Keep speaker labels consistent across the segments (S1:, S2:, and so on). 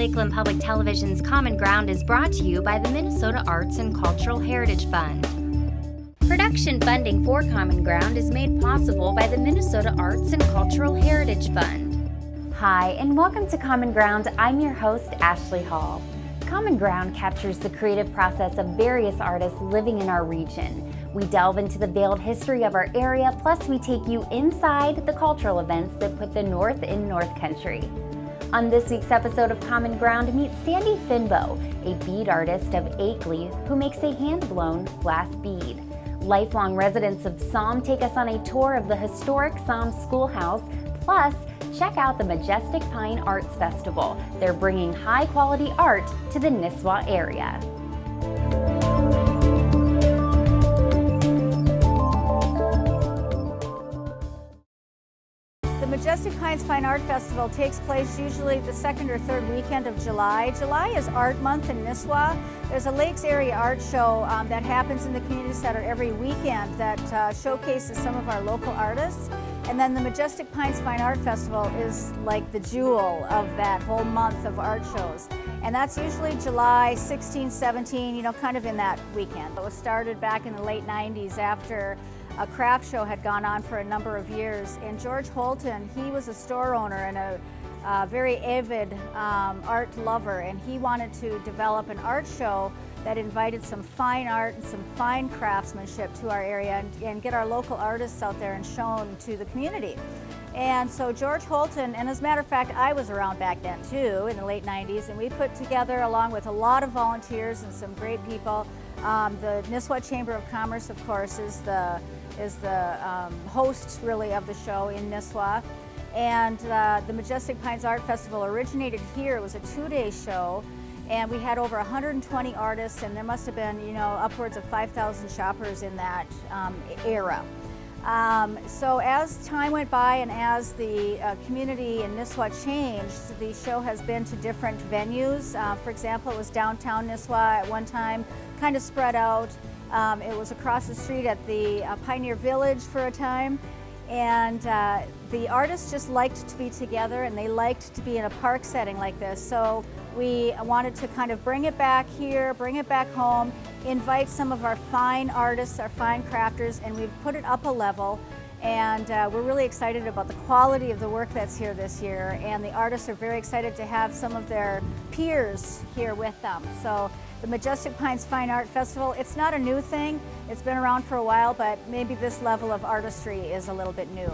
S1: Lakeland Public Television's Common Ground is brought to you by the Minnesota Arts and Cultural Heritage Fund. Production funding for Common Ground is made possible by the Minnesota Arts and Cultural Heritage Fund. Hi, and welcome to Common Ground. I'm your host, Ashley Hall. Common Ground captures the creative process of various artists living in our region. We delve into the veiled history of our area, plus we take you inside the cultural events that put the North in North Country. On this week's episode of Common Ground, meet Sandy Fynboh, a bead artist of Akeley who makes a hand-blown glass bead. Lifelong residents of Saum take us on a tour of the historic Saum School House, plus check out the Majestic Pine Arts Festival. They're bringing high-quality art to the Nisswa area.
S2: The Majestic Pines Fine Art Festival takes place usually the second or third weekend of July. July is Art Month in Nisswa. There's a Lakes Area art show that happens in the community center every weekend that showcases some of our local artists. And then the Majestic Pines Fine Art Festival is like the jewel of that whole month of art shows. And that's usually July 16, 17, you know, kind of in that weekend. It was started back in the late 90s after a craft show had gone on for a number of years. And George Holton, he was a store owner and a very avid art lover, and he wanted to develop an art show that invited some fine art and some fine craftsmanship to our area and get our local artists out there and shown to the community. And so George Holton, and as a matter of fact, I was around back then too, in the late 90s, and we put together, along with a lot of volunteers and some great people, the Nisswa Chamber of Commerce, of course, is the host really of the show in Nisswa. And the Majestic Pines Art Festival originated here. It was a two-day show, and we had over 120 artists, and there must have been, you know, upwards of 5,000 shoppers in that era. So as time went by and as the community in Nisswa changed, the show has been to different venues. For example, it was downtown Nisswa at one time, kind of spread out. It was across the street at the Pioneer Village for a time. And the artists just liked to be together, and they liked to be in a park setting like this. So we wanted to kind of bring it back here, bring it back home, invite some of our fine artists, our fine crafters, and we've put it up a level. And we're really excited about the quality of the work that's here this year. And the artists are very excited to have some of their peers here with them. So the Majestic Pines Fine Art Festival, it's not a new thing. It's been around for a while, but maybe this level of artistry is a little bit new.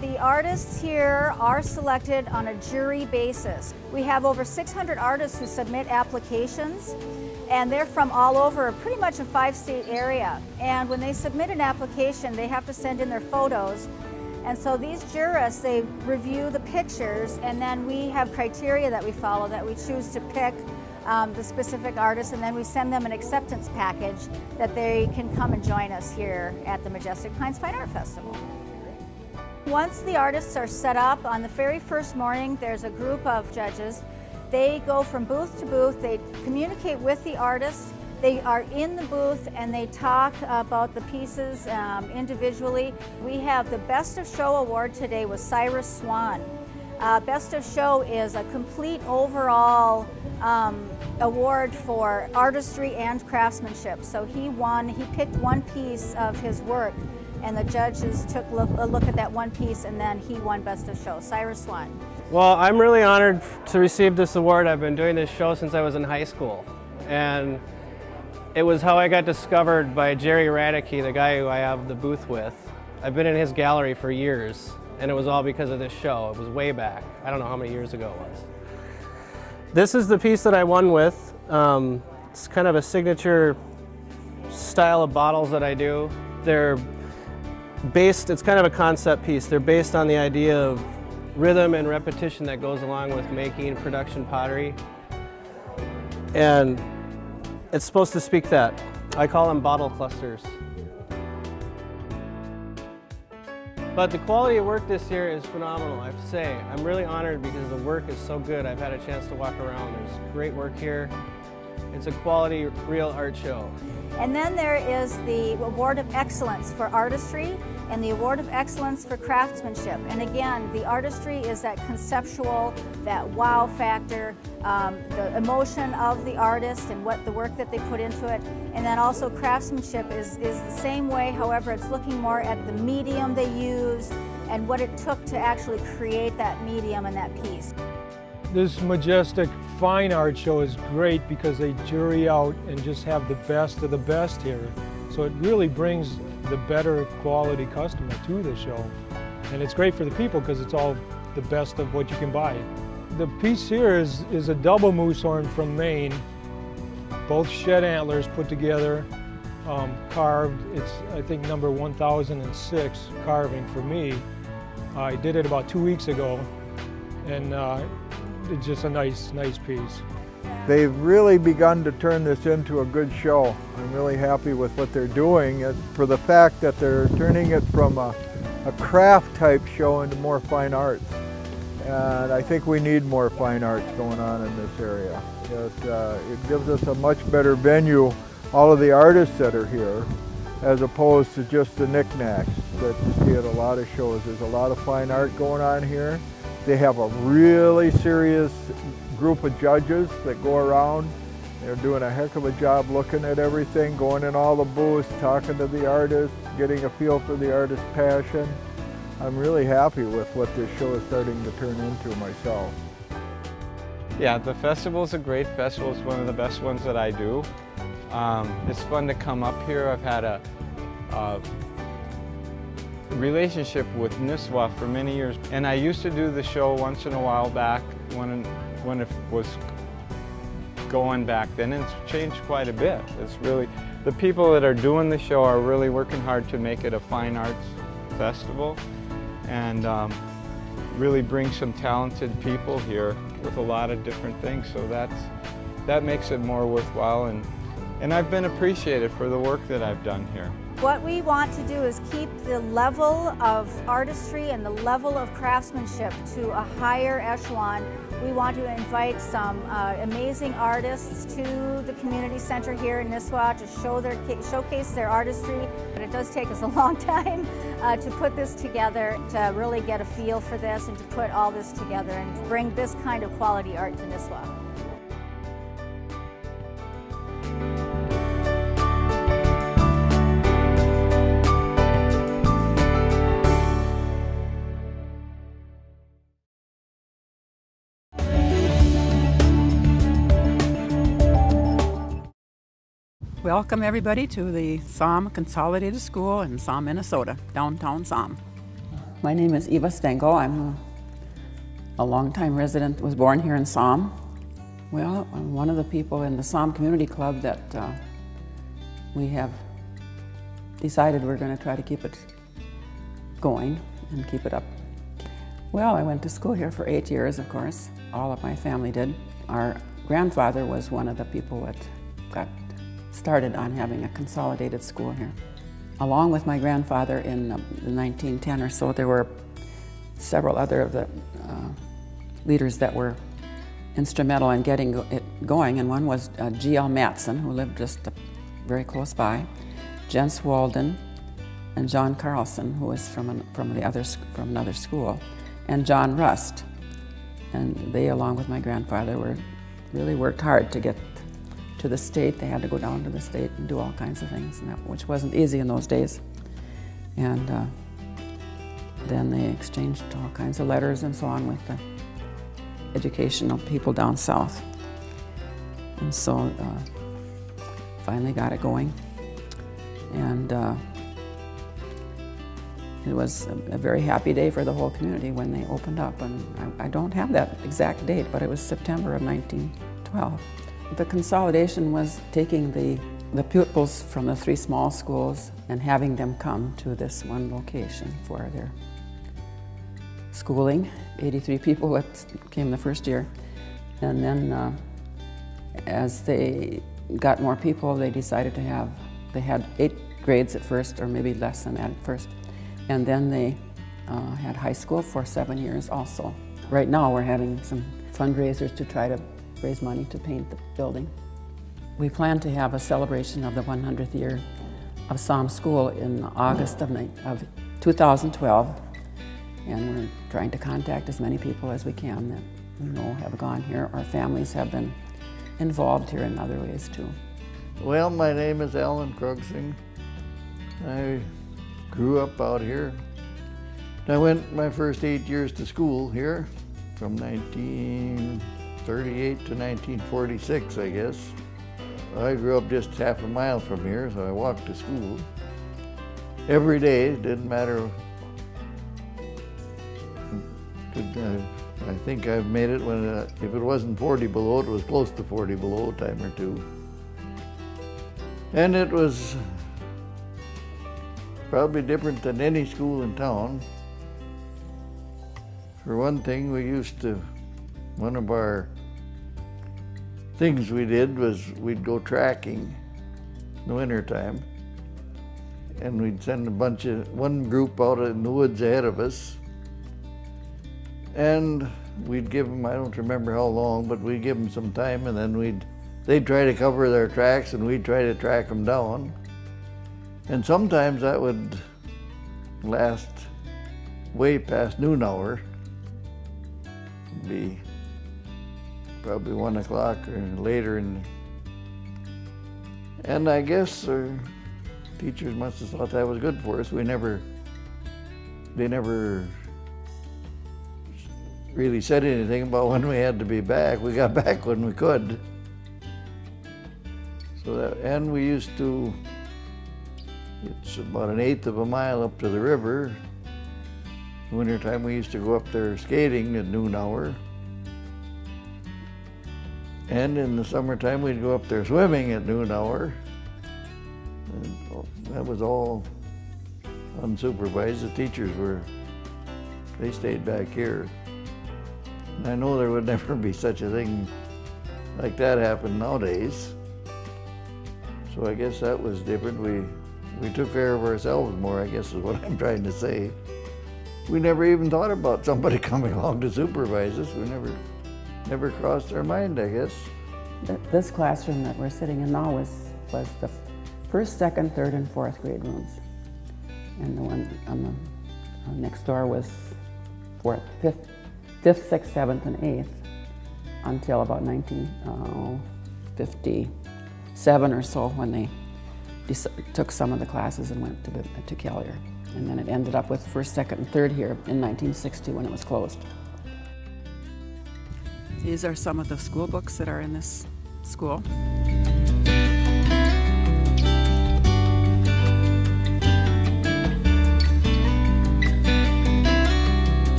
S2: The artists here are selected on a jury basis. We have over 600 artists who submit applications, and they're from all over, pretty much a 5-state area. And when they submit an application, they have to send in their photos. And so these jurists, they review the pictures, and then we have criteria that we follow, that we choose to pick the specific artist, and then we send them an acceptance package that they can come and join us here at the Majestic Pines Fine Art Festival. Once the artists are set up, on the very first morning, there's a group of judges. They go from booth to booth, they communicate with the artist. They are in the booth and they talk about the pieces individually. We have the Best of Show award today with Cyrus Swan. Best of Show is a complete overall award for artistry and craftsmanship. So he picked one piece of his work, and the judges took a look at that one piece, and then he won Best of Show. Cyrus Swan.
S3: Well, I'm really honored to receive this award. I've been doing this show since I was in high school, and it was how I got discovered by Jerry Radicke, the guy who I have the booth with. I've been in his gallery for years, and it was all because of this show. It was way back. I don't know how many years ago it was. This is the piece that I won with. It's kind of a signature style of bottles that I do. They're based, it's kind of a concept piece. They're based on the idea of rhythm and repetition that goes along with making production pottery. And it's supposed to speak that. I call them bottle clusters. But the quality of work this year is phenomenal, I have to say. I'm really honored because the work is so good. I've had a chance to walk around. There's great work here. It's a quality, real art show.
S2: And then there is the Award of Excellence for Artistry. and the Award of Excellence for Craftsmanship. And again, the artistry is that conceptual, that wow factor, the emotion of the artist and what the work that they put into it. And then also craftsmanship is the same way, however, it's looking more at the medium they used and what it took to actually create that medium and that piece.
S4: This Majestic Fine Art Show is great because they jury out and just have the best of the best here. So it really brings the better quality customer to the show. And it's great for the people because it's all the best of what you can buy. The piece here is a double moose horn from Maine, both shed antlers put together, carved. It's, I think, number 1006 carving for me. I did it about 2 weeks ago, and it's just a nice piece.
S5: They've really begun to turn this into a good show. I'm really happy with what they're doing, and for the fact that they're turning it from a craft type show into more fine arts. And I think we need more fine arts going on in this area. It gives us a much better venue, all of the artists that are here, as opposed to just the knickknacks that you see at a lot of shows. There's a lot of fine art going on here. They have a really serious group of judges that go around. They're doing a heck of a job looking at everything, going in all the booths, talking to the artists, getting a feel for the artist's passion. I'm really happy with what this show is starting to turn into myself.
S6: Yeah, the festival is a great festival. It's one of the best ones that I do. It's fun to come up here. I've had a relationship with Nisswa for many years, and I used to do the show once in a while back when it was going back then, and it's changed quite a bit. It's really, the people that are doing the show are really working hard to make it a fine arts festival and really bring some talented people here with a lot of different things, so that makes it more worthwhile, and I've been appreciated for the work that I've done here.
S2: What we want to do is keep the level of artistry and the level of craftsmanship to a higher echelon. We want to invite some amazing artists to the community center here in Nisswa to showcase their artistry. But it does take us a long time to put this together, to really get a feel for this and to put all this together and bring this kind of quality art to Nisswa.
S7: Welcome everybody to the Saum Consolidated School in Saum, Minnesota, downtown Saum. My name is Eva Stengo. I'm a longtime resident, was born here in Saum. Well, I'm one of the people in the Saum Community Club that we have decided we're going to try to keep it going and keep it up. Well, I went to school here for 8 years, of course. All of my family did. Our grandfather was one of the people that got started on having a consolidated school here. Along with my grandfather in the 1910 or so, there were several other of the leaders that were instrumental in getting it going, and one was G.L. Matson, who lived just very close by, Jens Walden, and John Carlson, who was from another school, and John Rust. And they, along with my grandfather, really worked hard to get to the state. They had to go down to the state and do all kinds of things, which wasn't easy in those days. And then they exchanged all kinds of letters and so on with the educational people down south. And so finally got it going. And it was a very happy day for the whole community when they opened up. And I don't have that exact date, but it was September of 1912. The consolidation was taking the pupils from the 3 small schools and having them come to this one location for their schooling. 83 people that came the first year. And then as they got more people, they decided to have, they had 8 grades at first, or maybe less than that at first. And then they had high school for 7 years also. Right now we're having some fundraisers to try to raise money to paint the building. We plan to have a celebration of the 100th year of Saum School in August of 2012, and we're trying to contact as many people as we can that we know have gone here. Our families have been involved here in other ways too.
S8: Well, my name is Alan Krugsing. I grew up out here. I went my first 8 years to school here from 1938 to 1946, I guess. I grew up just half a mile from here, so I walked to school every day. Didn't matter. I think I've made it when, if it wasn't 40 below, it was close to 40 below a time or two. And it was probably different than any school in town. For one thing, one of our things we did was we'd go tracking in the wintertime. And we'd send one group out in the woods ahead of us. And we'd give them, I don't remember how long, but we'd give them some time, and then they'd try to cover their tracks and we'd try to track them down. And sometimes that would last way past noon hour. It'd be probably 1 o'clock or later. And I guess our teachers must have thought that was good for us. They never really said anything about when we had to be back. We got back when we could. And we used to, it's about 1/8 of a mile up to the river. In the wintertime, we used to go up there skating at noon hour. And in the summertime, we'd go up there swimming at noon hour. And that was all unsupervised. The teachers they stayed back here. And I know there would never be such a thing like that happen nowadays. So I guess that was different. We took care of ourselves more, I guess is what I'm trying to say. We never even thought about somebody coming along to supervise us. We never crossed our mind, I guess.
S7: This classroom that we're sitting in now was the first, second, third, and fourth grade rooms. And the one on the next door was fifth, sixth, seventh, and eighth until about 1957 or so, when they took some of the classes and went to Kellier. And then it ended up with first, second, and third here in 1960 when it was closed. These are some of the school books that are in this school.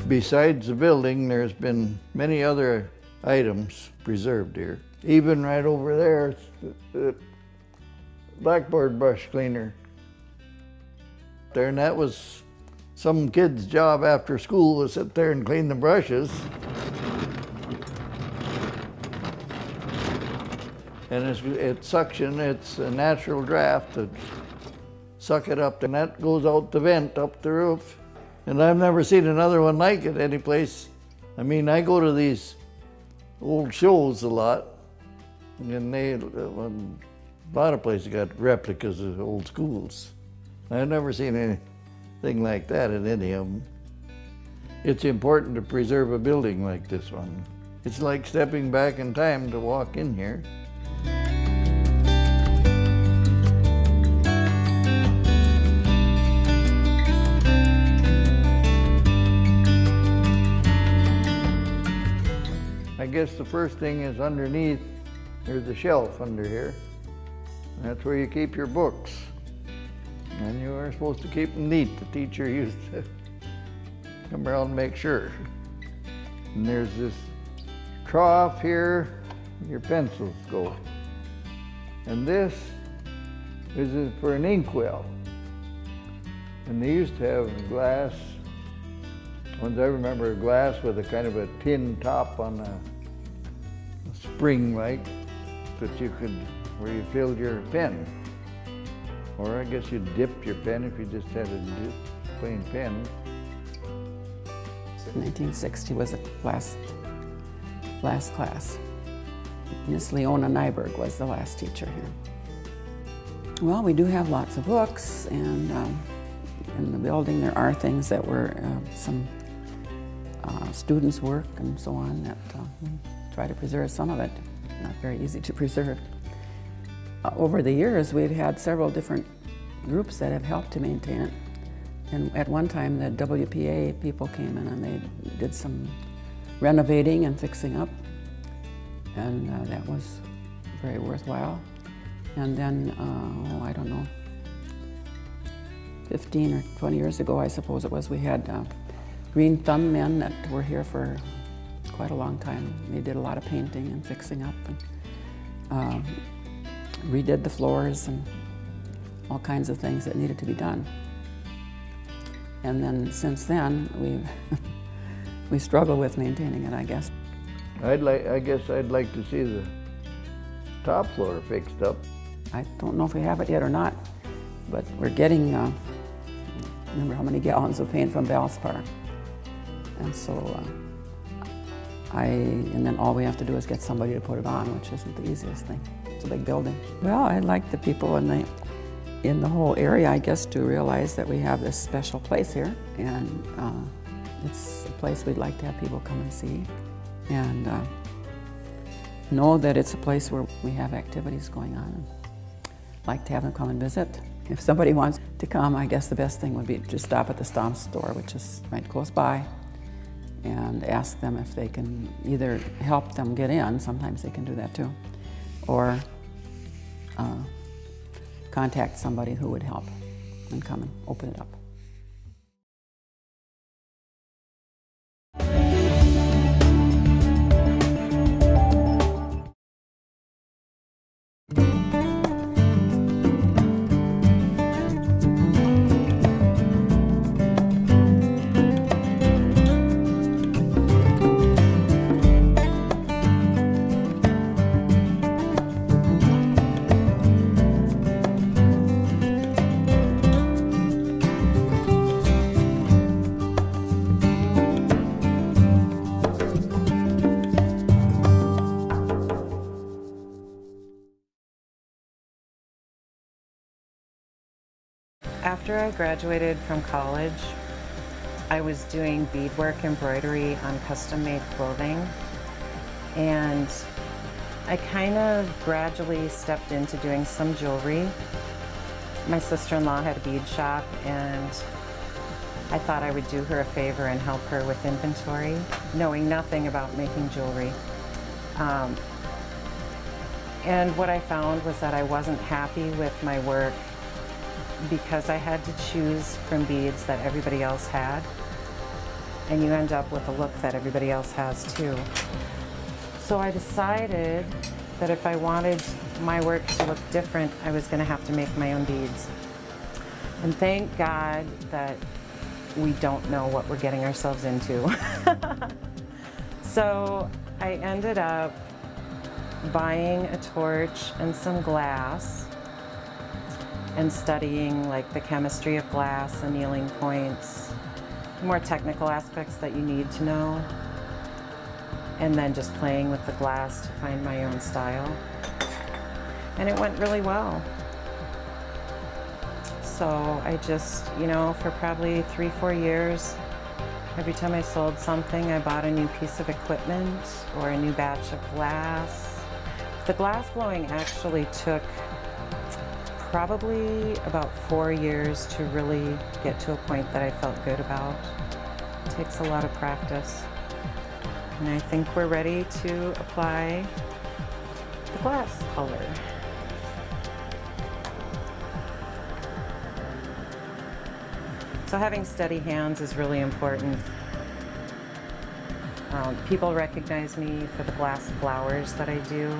S8: Besides the building, there's been many other items preserved here. Even right over there, it's the blackboard brush cleaner. And that was some kid's job after school, to sit there and clean the brushes. And it's suction, it's a natural draft to suck it up, and that goes out the vent up the roof. And I've never seen another one like it any place. I mean, I go to these old shows a lot, and a lot of places got replicas of old schools. I've never seen anything like that in any of them. It's important to preserve a building like this one. It's like stepping back in time to walk in here. I guess the first thing is underneath, there's a shelf under here. That's where you keep your books. And you are supposed to keep them neat. The teacher used to come around and make sure. And there's this trough here, your pencils go. And this is for an inkwell. And they used to have glass, ones I remember, a glass with a kind of a tin top on a spring like, that you could, where you filled your pen. Or I guess you'd dip your pen if you just had a plain pen.
S7: 1960 was the last class. Miss Leona Nyberg was the last teacher here. Well, we do have lots of books, and in the building there are things that were some students' work and so on that we try to preserve some of it. Not very easy to preserve. Over the years, we've had several different groups that have helped to maintain it. And at one time, the WPA people came in and they did some renovating and fixing up. And that was very worthwhile. And then, I don't know, 15 or 20 years ago, I suppose it was, we had Green Thumb men that were here for quite a long time. They did a lot of painting and fixing up and redid the floors and all kinds of things that needed to be done. And then since then, we struggle with maintaining it, I guess.
S8: I guess I'd like to see the top floor fixed up.
S7: I don't know if we have it yet or not, but we're getting, remember how many gallons of paint from Valspar. And so, and then all we have to do is get somebody to put it on, which isn't the easiest thing. It's a big building. Well, I'd like the people in the whole area, I guess, to realize that we have this special place here, and it's a place we'd like to have people come and see, and know that it's a place where we have activities going on. I'd like to have them come and visit. If somebody wants to come, I guess the best thing would be to stop at the Saum store, which is right close by, and ask them if they can either help them get in, sometimes they can do that too, or contact somebody who would help and come and open it up.
S9: After I graduated from college, I was doing beadwork embroidery on custom-made clothing, and I kind of gradually stepped into doing some jewelry. My sister-in-law had a bead shop, and I thought I would do her a favor and help her with inventory, knowing nothing about making jewelry. And what I found was that I wasn't happy with my work because I had to choose from beads that everybody else had, and you end up with a look that everybody else has too. So I decided that if I wanted my work to look different, I was going to have to make my own beads. And thank God that we don't know what we're getting ourselves into. So I ended up buying a torch and some glass and studying like the chemistry of glass, annealing points, more technical aspects that you need to know, and then just playing with the glass to find my own style. And it went really well. So I just, you know, for probably 3-4 years, every time I sold something, I bought a new piece of equipment or a new batch of glass. The glass blowing actually took probably about 4 years to really get to a point that I felt good about. It takes a lot of practice. And I think we're ready to apply the glass color. So having steady hands is really important. People recognize me for the glass flowers that I do.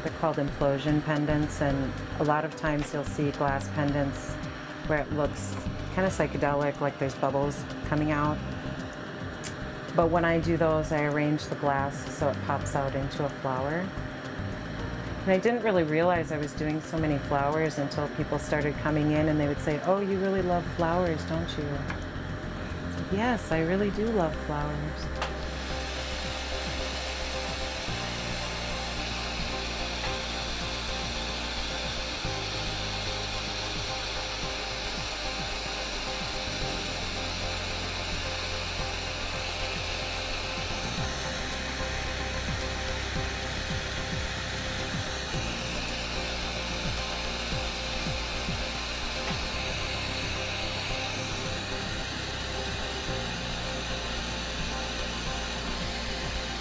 S9: They're called implosion pendants, and a lot of times you'll see glass pendants where it looks kind of psychedelic, like there's bubbles coming out. But when I do those, I arrange the glass so it pops out into a flower. And I didn't really realize I was doing so many flowers until people started coming in and they would say, "Oh, you really love flowers, don't you?" I said, "Yes, I really do love flowers."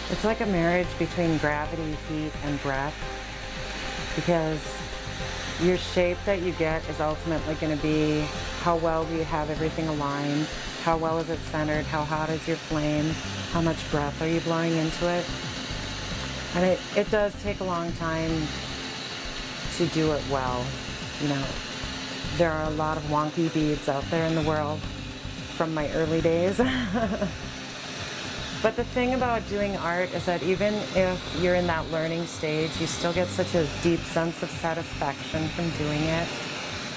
S9: It's like a marriage between gravity, heat, and breath, because your shape that you get is ultimately going to be how well do you have everything aligned, how well is it centered, how hot is your flame, how much breath are you blowing into it. And it does take a long time to do it well. You know, there are a lot of wonky beads out there in the world from my early days. But the thing about doing art is that even if you're in that learning stage, you still get such a deep sense of satisfaction from doing it.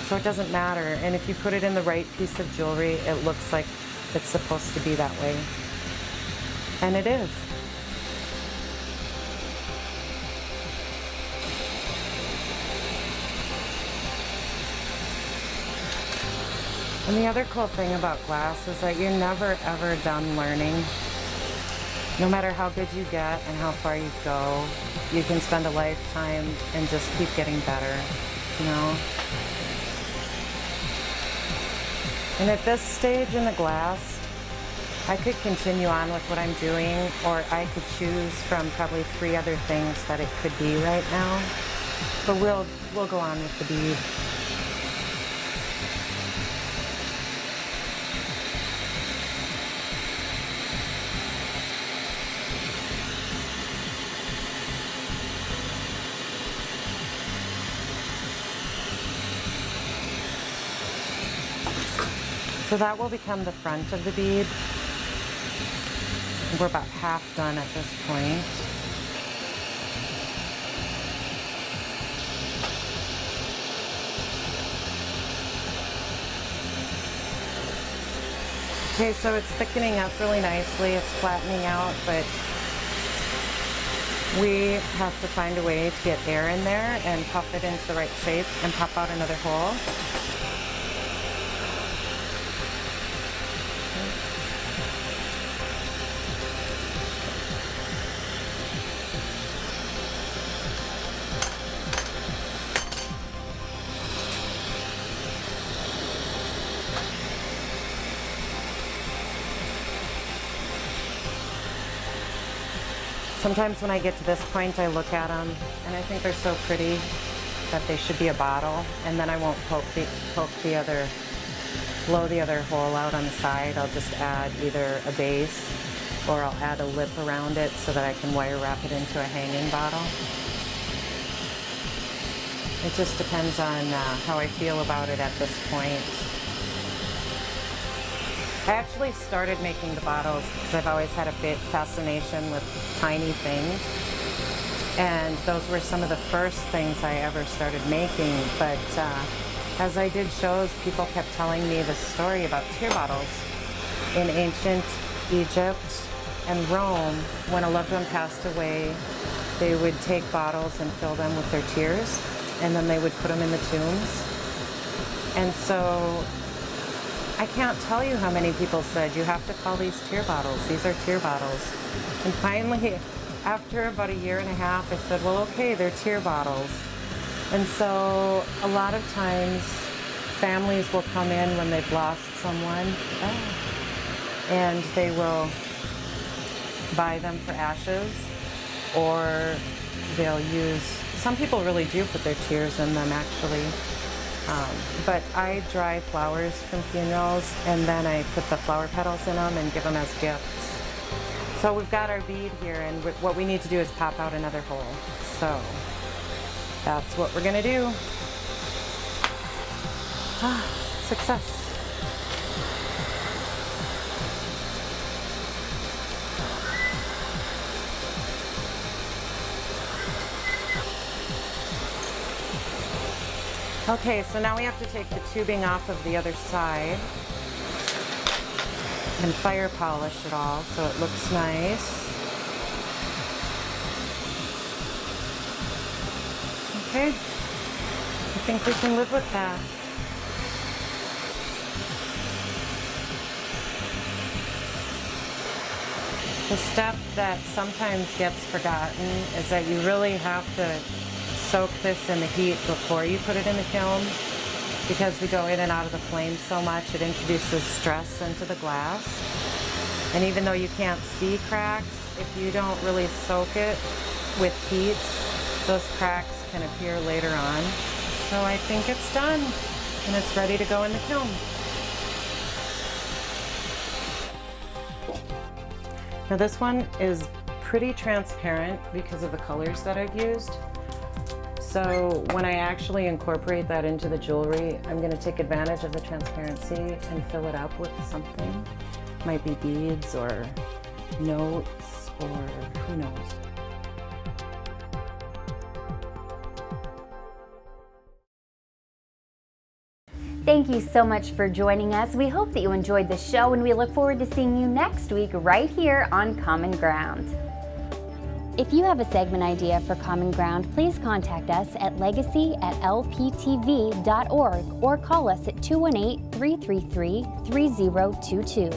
S9: So it doesn't matter. And if you put it in the right piece of jewelry, it looks like it's supposed to be that way. And it is. And the other cool thing about glass is that you're never ever done learning. No matter how good you get and how far you go, you can spend a lifetime and just keep getting better, you know? And at this stage in the glass, I could continue on with what I'm doing, or I could choose from probably 3 other things that it could be right now. But we'll go on with the bead. So that will become the front of the bead. We're about half done at this point. Okay, so it's thickening up really nicely. It's flattening out, but we have to find a way to get air in there and puff it into the right shape and pop out another hole. Sometimes when I get to this point, I look at them and I think they're so pretty that they should be a bottle, and then I won't blow the other hole out on the side. I'll just add either a base or I'll add a lip around it so that I can wire wrap it into a hanging bottle. It just depends on how I feel about it at this point. I actually started making the bottles because I've always had a bit fascination with tiny things, and those were some of the first things I ever started making. But as I did shows, people kept telling me the story about tear bottles. In ancient Egypt and Rome, when a loved one passed away, they would take bottles and fill them with their tears, and then they would put them in the tombs. And so I can't tell you how many people said, you have to call these tear bottles. These are tear bottles. And finally, after about 1.5 years, I said, well, okay, they're tear bottles. And so a lot of times, families will come in when they've lost someone, and they will buy them for ashes, or they'll use, some people really do put their tears in them, actually. But I dry flowers from funerals, and then I put the flower petals in them and give them as gifts. So we've got our bead here, and what we need to do is pop out another hole. So that's what we're gonna do. Success. Okay, so now we have to take the tubing off of the other side and fire polish it all so it looks nice. Okay, I think we can live with that. The step that sometimes gets forgotten is that you really have to soak this in the heat before you put it in the kiln, because we go in and out of the flame so much, it introduces stress into the glass. And even though you can't see cracks, if you don't really soak it with peat, those cracks can appear later on. So I think it's done and it's ready to go in the kiln. Now this one is pretty transparent because of the colors that I've used. So when I actually incorporate that into the jewelry, I'm going to take advantage of the transparency and fill it up with something. Might be beads or notes or who knows.
S1: Thank you so much for joining us. We hope that you enjoyed the show, and we look forward to seeing you next week right here on Common Ground. If you have a segment idea for Common Ground, please contact us at legacy@lptv.org or call us at 218-333-3022.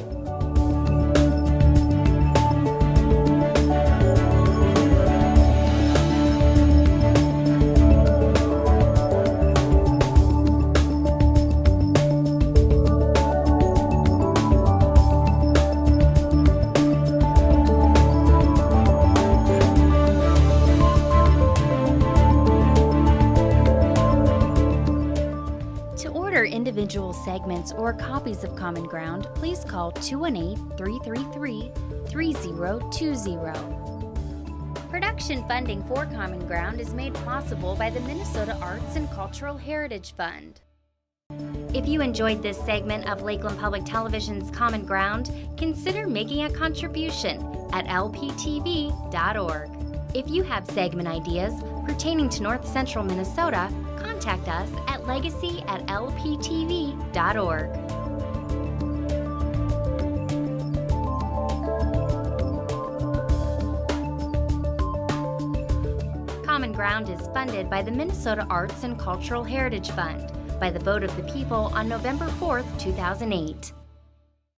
S1: Individual segments or copies of Common Ground, please call 218-333-3020. Production funding for Common Ground is made possible by the Minnesota Arts and Cultural Heritage Fund. If you enjoyed this segment of Lakeland Public Television's Common Ground, consider making a contribution at lptv.org. If you have segment ideas pertaining to North Central Minnesota, contact us at legacy@lptv.org. Common Ground is funded by the Minnesota Arts and Cultural Heritage Fund by the vote of the people on November 4th, 2008.